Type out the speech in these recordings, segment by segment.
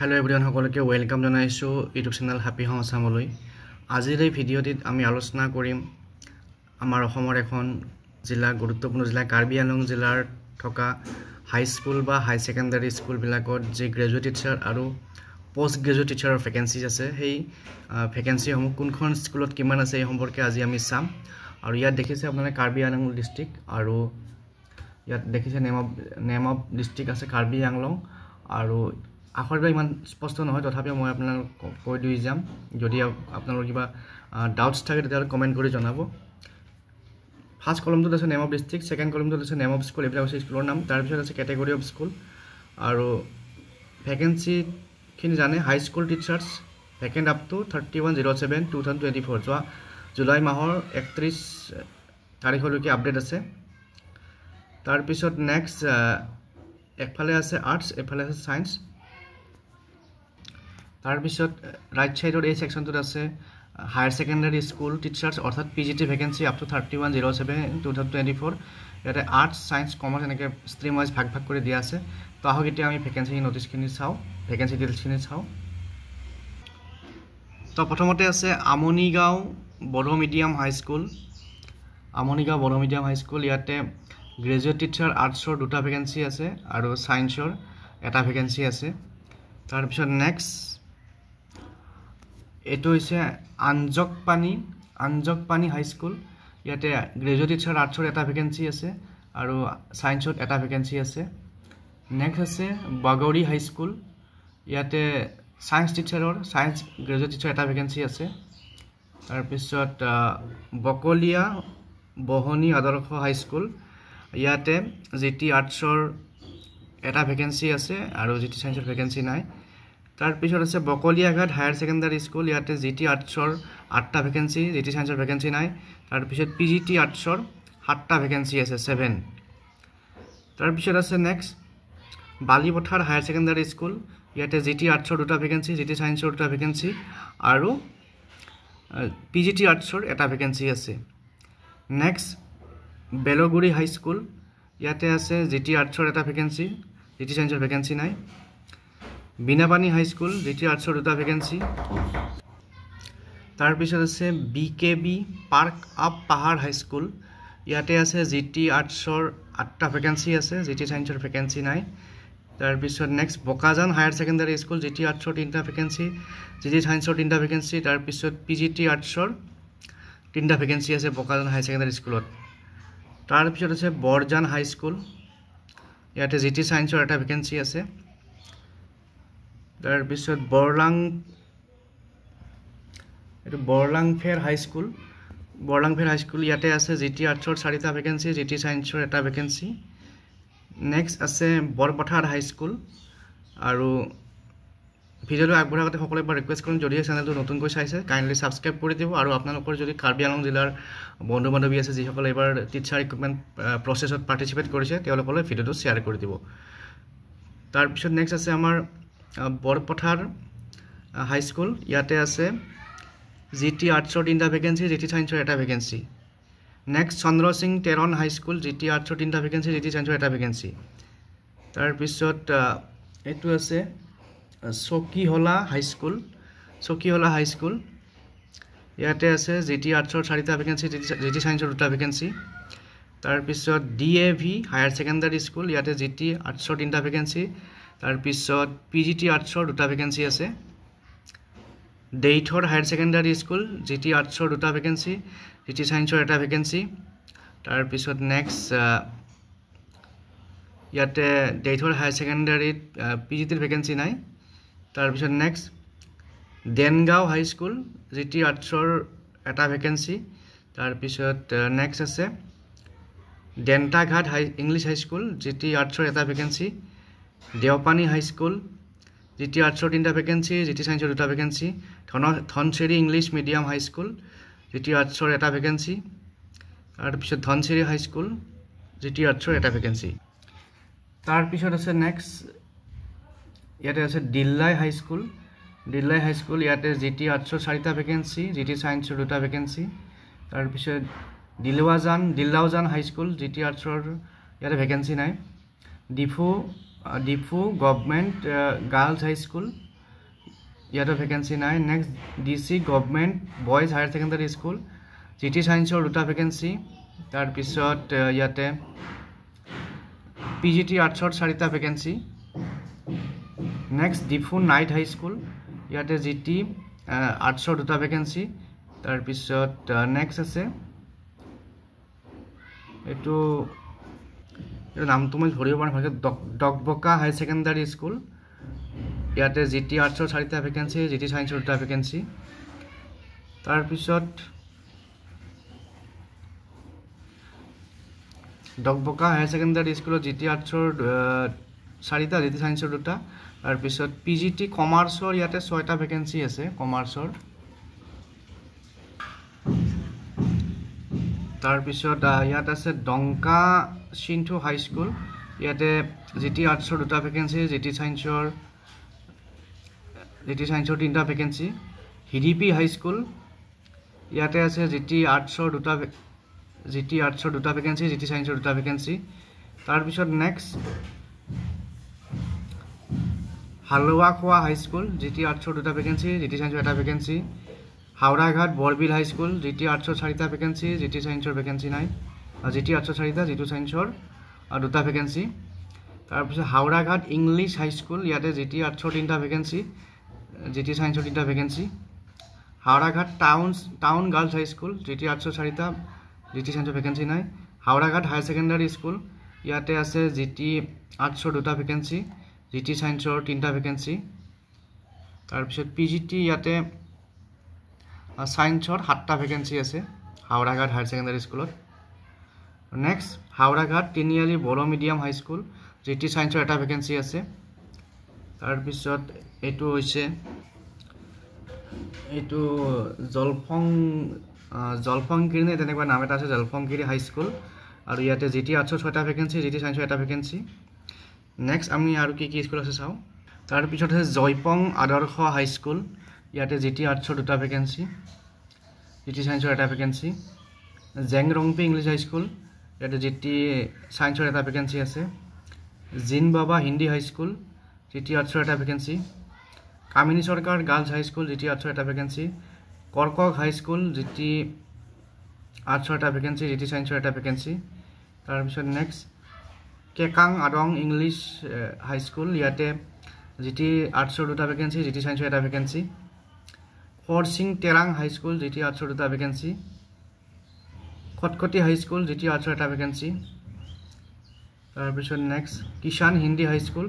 Hello everyone, সকলোকে welcome জনাইছো YouTube channel happy home আসামলৈ। আজিৰ এই ভিডিঅ'টিত আমি আলোচনা কৰিম আমাৰ অসমৰ এখন জিলা গুৰুত্বপূৰ্ণ জিলা কাৰ্বি আংলং জিলাৰ থকা হাই স্কুল বা হাই সেকেন্ডাৰী স্কুল বিলাকত যে গ্ৰেজুৱেট টিচাৰ আৰু পোষ্ট গ্ৰেজুৱেট টিচাৰৰ ভ্যাকেন্সিজ আছে সেই ভ্যাকেন্সিসমূহ কোনখন স্কুলত কিমান আছে এই সম্পৰ্কে আজি আমি চাম। আৰু ইয়াত দেখিছে আপোনালোকে কাৰ্বি আংলং ডিস্ট্ৰিক্ট আৰু ইয়াত দেখিছে নেম অফ ডিস্ট্ৰিক্ট আছে কাৰ্বি আংলং আৰু আখৰটো ইমান স্পষ্ট নহয় তথাপিও মই আপোনালোকক কৈ দি যাম। যদি আপোনালোকৰ কিবা ডাউটছ থাকে তেতিয়াহ'লে কমেন্ট কৰি জনাব। ফাৰ্স্ট কলমটোত আছে নেম অফ ডিস্ট্ৰিক্ট, সেকেন্ড কলমটোত আছে নেম অফ স্কুল, এইবিলাক আছে স্কুলৰ নাম, তাৰ পিছত আছে কেটেগৰী অফ স্কুল আৰু ভ্যাকেন্সি খিনি জানে high school teachers vacant up to 31/07/2024 যোৱা জুলাই মাহৰ 31 তাৰিখলৈকে আপডেট আছে। তাৰ পিছত নেক্সট একফালে আছে আৰ্টছ এফালে আছে সায়েন্স। তাৰ পিছত ৰাইট সাইডৰ এই সেকশনটোত আছে হায়াৰ সেকেন্ডাৰী স্কুল টিচাৰ্ছ অৰ্থাৎ পিজিটি ভ্যাকেন্সি আপ টু 31/07/2024 ইয়াতে আৰ্টছ সায়েন্স কমাৰ্চ এনেকৈ ষ্ট্ৰীম ওয়াইজ ভাগ কৰি দিয়া আছে। তো আহক এতিয়া আমি ভ্যাকেন্সি নোটিছখিনি চাওঁ, ভ্যাকেন্সি ডিটেইলছখিনি চাওঁ। তো প্ৰথমতে আছে আমনিগাঁও বড়ো মিডিয়াম হাই স্কুল, আমনিগাঁও বড়ো মিডিয়াম হাই স্কুল। ইয়াতে গ্ৰেজুৱেট টিচাৰ আৰ্টছৰ দুটা ভ্যাকেন্সি আছে আৰু সায়েন্সৰ এটা ভ্যাকেন্সি আছে। তাৰ পিছত নেক্সট এটো হৈছে আঞ্জকপানী হাই স্কুল। ইয়াতে গ্ৰেজুৱেট টিচাৰ আৰ্টছৰ এটা ভ্যাকেন্সি আছে আৰু সায়েন্সত এটা ভ্যাকেন্সি আছে। নেক্সট আছে বাগৰি হাই স্কুল, ইয়াতে সায়েন্স গ্ৰেজুৱেট টিচাৰ এটা ভ্যাকেন্সি আছে। তাৰ পিছত বকলিয়া বহনি আদৰ্শ হাই স্কুল, ইয়াতে জিটি আৰ্টছৰ এটা ভ্যাকেন্সি আছে আৰু জিটি সায়েন্সৰ ভ্যাকেন্সি নাই। তাৰ পিছত আছে বকলিয়াঘাট হায়াৰ সেকেন্ডাৰী স্কুল, ইয়াতে জিটি আৰ্টছৰ 8টা ভ্যাকেন্সি, জিটি সায়েন্সৰ ভ্যাকেন্সি নাই। তাৰ পিছত পিজিটি আৰ্টছৰ 7টা ভ্যাকেন্সি আছে 7। তাৰ পিছত আছে next Balipathar higher secondary school, ইয়াতে জিটি আৰ্টছৰ দুটা ভ্যাকেন্সি, জিটি সায়েন্সৰ দুটা ভ্যাকেন্সি আৰু পিজিটি আৰ্টছৰ এটা ভ্যাকেন্সি আছে। নেক্সট বেলগুৰি হাই স্কুল, ইয়াতে আছে জিটি আৰ্টছৰ এটা ভ্যাকেন্সি, জিটি সায়েন্সৰ ভ্যাকেন্সি নাই। বিনাপানী হাই স্কুল, জিটি আৰ্টছৰ দুটা ভ্যাকেন্সি। তাৰ পিছত আছে বিকেবি পাৰ্ক আপ পাহাৰ হাই স্কুল, ইয়াতে আছে জিটি আৰ্টছৰ 8টা ভ্যাকেন্সি আছে, জিটি সায়েন্সৰ ভ্যাকেন্সি নাই। তাৰ পিছত next Bokajan higher secondary school, GT আৰ্টছৰ 3টা ভ্যাকেন্সি, জিটি সায়েন্সৰ 3টা ভ্যাকেন্সি। তাৰ পিছত পিজিটি আৰ্টছৰ 3টা ভ্যাকেন্সি আছে বকাজান হায়াৰ সেকেন্ডাৰী স্কুলত। তাৰ পিছত আছে বৰজান হাই স্কুল, ইয়াতে জিটি সায়েন্সৰ এটা ভ্যাকেন্সি আছে। তাৰ পিছত বৰলাংফেৰ হাই স্কুল, ইয়াতে আছে জিটি আৰ্টছৰ 4টা ভ্যাকেন্সি, জিটি সায়েন্সৰ এটা ভ্যাকেন্সি। নেক্সট আছে বৰপথাৰ হাই স্কুল। আৰু ভিডিঅ'টো আগবঢ়াৰ আগতে সকলোকে এবাৰ ৰিকুৱেষ্ট কৰিম, যদি চেনেলটো নতুনকৈ চাইছে কাইণ্ডলি সাবস্ক্ৰাইব কৰি দিব আৰু আপোনালোকৰ যদি কাৰ্বি আংলং জিলাৰ বন্ধু বান্ধৱী আছে যিসকলে এবাৰ টিচাৰ ৰিক্ৰুটমেণ্ট প্ৰচেছত পাৰ্টিচিপেট কৰিছে তেওঁলোকলৈ ভিডিঅ'টো শ্বেয়াৰ কৰি দিব। তাৰ পিছত নেক্সট আছে আমাৰ বৰপথাৰ হাই স্কুল, ইয়াতে আছে জিটি আৰ্টছৰ 3টা ভ্যাকেন্সি, জিটি সায়েন্সৰ এটা ভ্যাকেন্সি। নেক্সট চন্দ্ৰ সিং তেৰণ হাই স্কুল, জিটি আৰ্টছৰ 3টা ভ্যাকেন্সি, জিটি সায়েন্সৰ এটা ভ্যাকেন্সি। তাৰ পিছত এইটো আছে চকিহলা হাই স্কুল, ইয়াতে আছে জিটি আৰ্টছৰ 4টা ভ্যাকেন্সি, জিটি সায়েন্সৰ 2টা ভ্যাকেন্সি। তাৰ পিছত ডিএভি হায়াৰ সেকেন্ডাৰী স্কুল, ইয়াতে জিটি আৰ্টছৰ 3টা ভ্যাকেন্সি, তাৰ পিছত পিজিটি আৰ্টছৰ 2টা ভ্যাকেন্সি আছে। দেইথৰ হায়াৰ সেকেন্ডাৰী স্কুল, জিটি আৰ্টছৰ 2টা ভ্যাকেন্সি, জিটি সায়েন্সৰ এটা ভ্যাকেন্সি। তাৰ পিছত নেক্সট ইয়াতে দেইথৰ হায়াৰ সেকেন্ডাৰীত পিজিটিৰ ভ্যাকেন্সি নাই। তাৰ পিছত নেক্সট দেনগাঁও হাই স্কুল, জিটি আৰ্টছৰ এটা ভ্যাকেন্সি। তাৰ পিছত নেক্সট আছে দেন্তাঘাট ইংলিছ হাই স্কুল, জিটি আৰ্টছৰ এটা ভ্যাকেন্সি। দেওপানী হাই স্কুল, জিটি আৰ্টছৰ 3টা ভ্যাকেন্সি, জিটি সায়েন্সৰ 2টা ভ্যাকেন্সি। ধনচিৰি ইংলিছ মিডিয়াম হাই স্কুল, জিটি আৰ্টছৰ এটা ভ্যাকেন্সি। তাৰ পিছত ধনচিৰি হাই স্কুল, জিটি আৰ্টছৰ এটা ভ্যাকেন্সি। তাৰ পিছত আছে নেক্সট ইয়াতে আছে দিল্লাই হাই স্কুল, ইয়াতে জিটি আৰ্টছৰ 4টা ভ্যাকেন্সি, জিটি সায়েন্সৰ 2টা ভ্যাকেন্সি। তাৰ পিছত দিল্লাওজান হাই স্কুল, জিটি আৰ্টছৰ ইয়াতে ভ্যাকেন্সি নাই। Diphu government girls high school ইয়াতে ভেকেন্সি নাই next DC government boys higher secondary school GT সায়েন্সৰ দুটা ভেকেন্সি তাৰ পিছত ইয়াতে পিজিটি আৰ্টছৰ চাৰিটা vacancy next Diphu night high school ইয়াতে জিটি আৰ্টছৰ দুটা ভেকেন্সি তাৰ পিছত নেক্সট আছে এটো নামটো মই ধৰিব পৰা নাই ডকবকা হাই ছেকেণ্ডাৰী স্কুল ইয়াতে জিটি আৰ্টছৰ চাৰিটা ভেকেন্সি জিটি সায়েন্সৰ দুটা ভেকেন্সি তাৰ পিছত ডকবকা হাই ছেকেণ্ডাৰী স্কুলত জিটি আৰ্টছৰ চাৰিটা জিটি সায়েন্সৰ দুটা তাৰ পিছত পিজিটি কমাৰ্চৰ ইয়াতে 6টা ভেকেন্সি আছে কমাৰ্চৰ তাৰ পিছত ইয়াত আছে ডংকা সিন্ধু হাই স্কুল ইয়াতে জিটি আৰ্টছৰ দুটা ভেকেন্সি জিটি সায়েন্সৰ তিনিটা ভেকেন্সি হিডিপি হাই স্কুল ইয়াতে আছে জিটি আৰ্টছৰ দুটা ভেকেন্সি জিটি সায়েন্সৰ দুটা ভেকেন্সি তাৰ পিছত নেক্সট হালৱাখোৱা হাই স্কুল জিটি আৰ্টছৰ দুটা ভেকেন্সি জিটি সায়েন্সৰ এটা ভেকেন্সি হাওড়াঘাট বৰবিল হাই স্কুল জিটি আৰ্টছৰ চাৰিটা ভেকেন্সি জিটি সায়েন্সৰ ভেকেন্সি নাই জিটি আৰ্টছৰ চাৰিটা জিটি সায়েন্সৰ দুটা ভেকেন্সি তাৰ পিছত হাওড়াঘাট ইংলিছ হাই স্কুল ইয়াতে জিটি আৰ্টছৰ তিনিটা ভেকেন্সি জিটি সায়েন্সৰ তিনিটা vacancy হাওড়াঘাট town girls high school GT আৰ্টছৰ চাৰিটা জিটি সায়েন্সৰ ভেকেন্সি নাই হাওড়াঘাট হায়াৰ ছেকেণ্ডাৰী স্কুল ইয়াতে আছে জিটি আৰ্টছৰ দুটা ভেকেন্সি জিটি সায়েন্সৰ তিনিটা ভেকেন্সি তাৰ পিছত পিজিটি ইয়াতে সায়েন্সৰ 7টা ভেকেন্সি আছে হাওড়াঘাট হায়াৰ ছেকেণ্ডাৰী স্কুলত নেক্সট হাওড়াঘাট তিনিআলি বড়ো মিডিয়াম হাই স্কুল জিটি সায়েন্সৰ এটা ভেকেন্সি আছে তাৰ পিছত এটো হৈছে এটো জলফংগিৰি নে তেনেকুৱা নাম এটা আছে জলফংগিৰি হাই স্কুল আৰু ইয়াতে জিটি আৰ্টছৰ 6টা ভেকেন্সি জিটি সায়েন্সৰ এটা ভেকেন্সি নেক্সট আমি আৰু কি স্কুল আছে চাও তাৰ পিছত আছে জয়পং আদৰ্শ হাই স্কুল ইয়াতে জিটি আৰ্টছৰ দুটা ভেকেন্সি জিটি সায়েন্সৰ এটা ভেকেন্সি জেংৰংপি ইংলিছ হাই স্কুল ইয়াতে জিটি সায়েন্সৰ এটা ভেকেন্সি আছে জিন বাবা হিন্দী হাই স্কুল জিটি আৰ্টছৰ এটা ভেকেন্সি কামিনী সৰকাৰ গাৰ্লছ হাই স্কুল জিটি আৰ্টছৰ এটা ভেকেন্সি কৰকক হাই স্কুল জিটি আৰ্টছৰ এটা ভেকেন্সি জিটি সায়েন্সৰ এটা ভেকেন্সি তাৰ পিছত নেক্সট কেকাং আদং ইংলিছ হাই স্কুল ইয়াতে জিটি আৰ্টছৰ দুটা ভেকেন্সি জিটি সায়েন্সৰ এটা ভেকেন্সি ফৰসিং তেৰাং হাই স্কুল জিটি আৰ্টছৰ দুটা ভেকেন্সি খটখটি হাই স্কুল জিটি আৰ্টছৰ এটা ভেকেন্সি তাৰ পিছত নেক্সট কিষাণ হিন্দী হাই স্কুল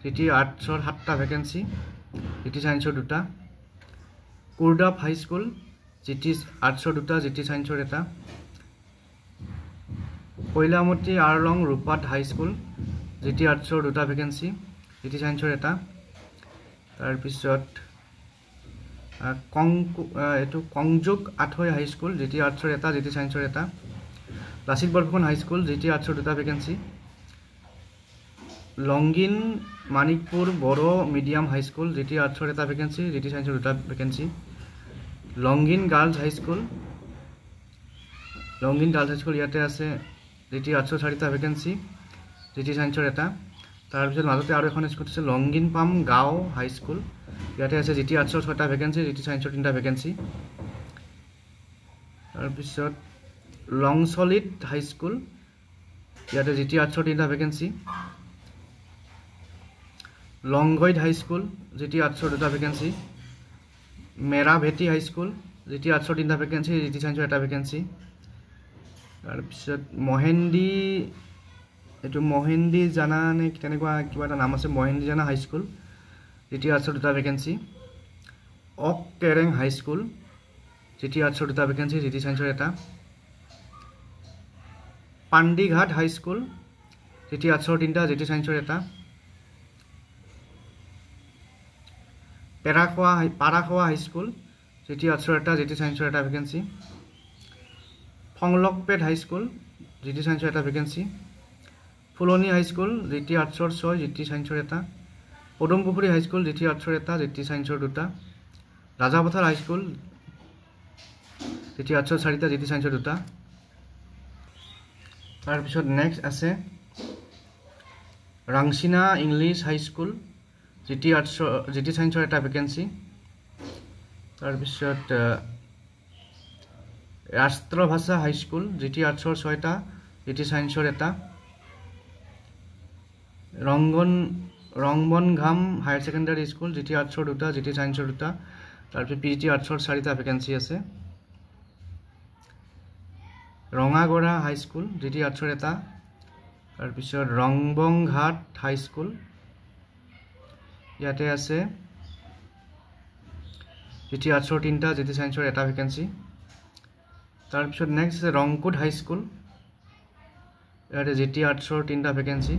জিটি আৰ্টছৰ 7টা ভেকেন্সি জিটি সায়েন্সৰ দুটা কুৰদাপ হাই স্কুল জিটি আৰ্টছৰ দুটা জিটি সায়েন্সৰ এটা কৈলামতি আৰলং ৰূপাত হাই স্কুল জিটি আৰ্টছৰ দুটা ভেকেন্সি জিটি সায়েন্সৰ এটা তাৰ পিছত কংজুক আঠৈ হাই স্কুল জিটি আৰ্টছৰ এটা জিটি সায়েন্সৰ এটা লাচিত বৰফুকন হাই স্কুল জিটি আৰ্টছৰ দুটা ভেকেন্সি লংগিন মানিকপুৰ বড়ো মিডিয়াম হাই স্কুল জিটি আৰ্টছৰ এটা ভেকেন্সি জিটি সায়েন্সৰ দুটা ভেকেন্সি লংগিন গাৰ্লছ হাই স্কুল ইয়াতে আছে জিটি আৰ্টছৰ 4টা ভেকেন্সি জিটি সায়েন্সৰ এটা তাৰ পিছত মাজতে আৰু এখন স্কুল আছে লংগিন পাম গাঁও হাই স্কুল ইয়াতে আছে জিটি আৰ্টছৰ 6টা ভেকেন্সি জিটি সায়েন্সৰ 3টা ভেকেন্সি তাৰ পিছত লংচলিট হাই স্কুল ইয়াতে জিটি আৰ্টছৰ 3টা ভেকেন্সি লংগৈড হাই স্কুল জিটি আৰ্টছৰ 2টা ভেকেন্সি মেৰাভেটি হাই স্কুল জিটি আৰ্টছৰ 3টা ভেকেন্সি জিটি সায়েন্সৰ এটা ভেকেন্সি তাৰ পিছত মহেন্দি জানা নে তেনেকুৱা কিবা এটা নাম আছে মহেন্দি জানা হাই স্কুল জিটি আৰ্টছৰ 2টা ভেকেন্সি অক কেৰেং হাই স্কুল জিটি আৰ্টছৰ 2টা ভেকেন্সি জিটি সায়েন্সৰ এটা পাণ্ডিঘাট হাই স্কুল জিটি আৰ্টছৰ 3টা জিটি সায়েন্সৰ এটা পাৰাখোৱা হাই স্কুল জিটি আৰ্টছৰ এটা জিটি সায়েন্সৰ এটা ভেকেন্সি ফংলকপেট হাই স্কুল জিটি সায়েন্সৰ এটা ভেকেন্সি ফুলনি হাই স্কুল জিটি আৰ্টছৰ 6 জিটি সায়েন্সৰ এটা পদমপুখুৰী হাই স্কুল জিটি আৰ্টছৰ এটা জিটি সায়েন্সৰ 2টা ৰাজাপথাৰ হাই স্কুল জিটি আৰ্টছৰ 4টা জিটি সায়েন্সৰ 2টা তাৰ পিছত নেক্সট আছে ৰাংচিনা ইংলিছ হাই স্কুল জিটি সায়েন্সৰ এটা ভেকেন্সি তাৰপিছত ৰাষ্ট্ৰভাষা হাইস্কুল GT আৰ্টছৰ 6টা GT সায়েন্সৰ এটা ৰংবনঘাম হায়াৰ ছেকেণ্ডাৰী স্কুল GT আৰ্টছৰ 2টা GT সায়েন্সৰ 2টা তাৰপিছত PGT আৰ্টছৰ 4টা ভেকেন্সি আছে ৰঙাগড়া হাইস্কুল GT আৰ্টছৰ এটা তাৰপিছত ৰংবংঘাট হাইস্কুল ইয়াতে আছে GT আৰ্টছৰ 3টা GT সায়েন্সৰ এটা ভেকেন্সি তাৰপিছত নেক্সট ৰংকুট হাইস্কুল ইয়াতে GT আৰ্টছৰ 3টা ভেকেন্সি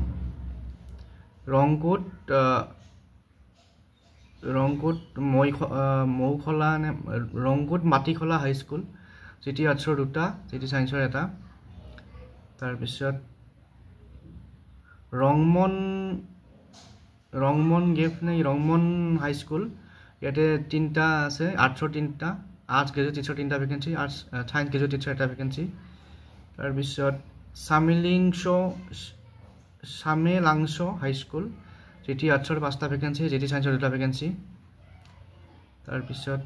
ৰংকুট মাটিখলা হাইস্কুল GT আৰ্টছৰ 2টা GT সায়েন্সৰ এটা তাৰপিছত ৰংমন হাইস্কুল ইয়াতে 3টা আছে আৰ্টছৰ 3টা আৰ্টছ গ্ৰেজুৱেট টিচাৰ 3টা vacancy arts science graduate teacher এটা ভেকেন্সি তাৰপিছত সামেলাংশ হাইস্কুল GT আৰ্টছৰ 5টা ভেকেন্সি GT সায়েন্সৰ 2টা ভেকেন্সি তাৰপিছত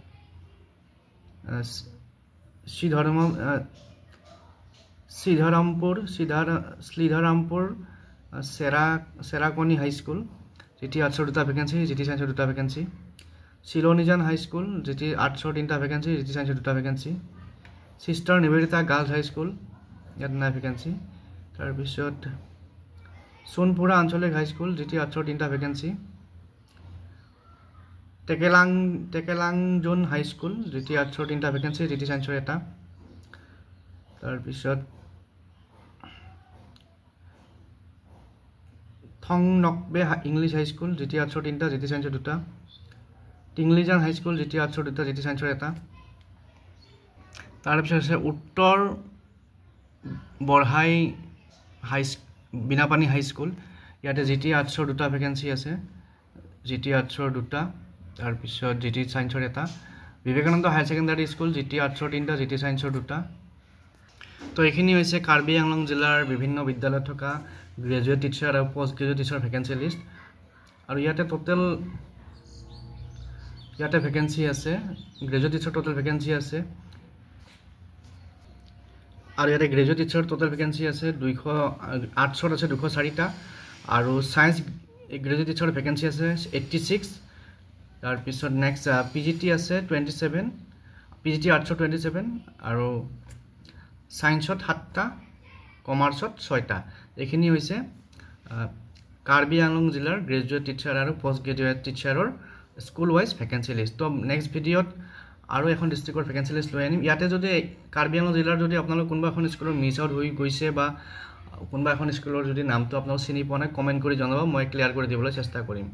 শ্ৰীধৰামপুৰ চেৰাকনি হাইস্কুল GT আৰ্টছৰ 2টা ভেকেন্সি GT সায়েন্সৰ 2টা ভেকেন্সি চিলনিজান হাইস্কুল GT আৰ্টছৰ 3টা ভেকেন্সি GT সায়েন্সৰ 2টা ভেকেন্সি সিস্টাৰ নিবেদিতা গাৰ্লছ হাইস্কুল ইয়াত নাই ভেকেন্সি তাৰপিছত সোনপুৰা আঞ্চলিক হাইস্কুল GT আৰ্টছৰ 3টা ভেকেন্সি টেকেলাংজন হাইস্কুল GT আৰ্টছৰ 3টা ভেকেন্সি GT সায়েন্সৰ এটা তাৰপিছত থংনকবে ইংলিছ হাইস্কুল GT আৰ্টছৰ 3টা GT সায়েন্সৰ 2টা টিংলিজান হাইস্কুল GT আৰ্টছৰ 2টা GT সায়েন্সৰ এটা তাৰপিছত আছে উত্তৰ বৰহাই বিনাপানী হাইস্কুল ইয়াতে GT আৰ্টছৰ 2টা ভেকেন্সি আছে GT আৰ্টছৰ 2টা তাৰপিছত GT সায়েন্সৰ এটা Vivekananda higher secondary school GT আৰ্টছৰ 3টা GT সায়েন্সৰ 2টা তো এইখিনি হৈছে কাৰ্বি আংলং জিলাৰ বিভিন্ন বিদ্যালয়ত থকা গ্ৰেজুৱেট টিচাৰ আৰু post graduate teacher vacancy list আৰু ইয়াতে ভেকেন্সি আছে গ্ৰেজুৱেট টিচাৰ টোটেল ভেকেন্সি আছে আৰু ইয়াতে গ্ৰেজুৱেট টিচাৰ টোটেল ভেকেন্সি আছে 200 আৰ্টছৰ আছে 204টা আৰু সায়েন্স গ্ৰেজুৱেট টিচাৰ ভেকেন্সি আছে 86 তাৰপিছত নেক্সট PGT আছে 27 PGT আৰ্টছৰ 27 আৰু সায়েন্সত 7টা কমাৰ্চত 6টা এইখিনি হৈছে কাৰ্বি আংলং জিলাৰ গ্ৰেজুৱেট টিচাৰ আৰু পোষ্ট গ্ৰেজুৱেট টিচাৰৰ স্কুল ওয়াইজ ভেকেন্সি লিষ্ট তো নেক্সট ভিডিঅ'ত আৰু এখন ডিস্ট্ৰিক্টৰ ভেকেন্সি লিষ্ট লৈ আনিম ইয়াতে যদি কাৰ্বি আংলং জিলাৰ যদি আপোনালোক কোনোবা এখন স্কুলৰ মিছ আউট হৈ গৈছে বা কোনোবা এখন স্কুলৰ যদি নামটো আপোনালোক চিনি পোৱা নাই কমেন্ট কৰি জনাব মই ক্লিয়াৰ কৰি দিবলৈ চেষ্টা কৰিম